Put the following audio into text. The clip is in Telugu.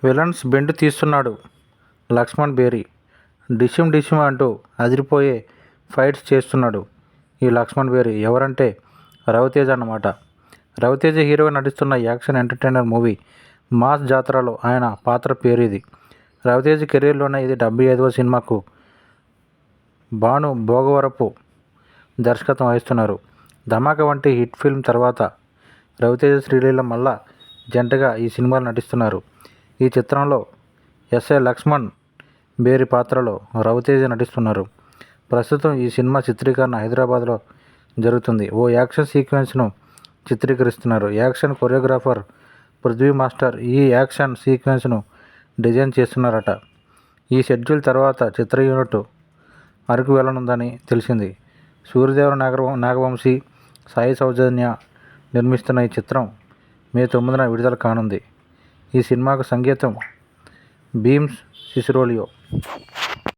విలన్స్ బెండ్ తీస్తున్నాడు లక్ష్మణ్ బేరి. డిషిమ్ డిషిమ్ అంటూ అదిరిపోయే ఫైట్స్ చేస్తున్నాడు ఈ లక్ష్మణ్ బేరి. ఎవరంటే రవితేజ అన్నమాట. రవితేజ హీరోగా నటిస్తున్న యాక్షన్ ఎంటర్టైనర్ మూవీ మాస్ జాతరలో ఆయన పాత్ర పేరు ఇది. రవితేజ కెరీర్లోనే ఇది 75వ సినిమాకు భాను భోగవరపు దర్శకత్వం వహిస్తున్నారు. ధమాకా వంటి హిట్ ఫిల్మ్ తర్వాత రవితేజ శ్రీలీల మళ్ళా జంటగా ఈ సినిమాలో నటిస్తున్నారు. ఈ చిత్రంలో ఎస్ఐ లక్ష్మణ్ బేరి పాత్రలో రవితేజ నటిస్తున్నారు. ప్రస్తుతం ఈ సినిమా చిత్రీకరణ హైదరాబాద్లో జరుగుతుంది. ఓ యాక్షన్ సీక్వెన్స్ను చిత్రీకరిస్తున్నారు. యాక్షన్ కొరియోగ్రాఫర్ పృథ్వీ మాస్టర్ ఈ యాక్షన్ సీక్వెన్స్ను డిజైన్ చేస్తున్నారట. ఈ షెడ్యూల్ తర్వాత చిత్ర యూనిట్ అరకు వెళ్లనుందని తెలిసింది. సూర్యదేవర నాగవంశీ, సాయి సౌజన్య నిర్మిస్తున్న ఈ చిత్రం మే 9న విడుదల కానుంది. ఈ సినిమాకు సంగీతం భీమ్స్ సిసిరోలియో.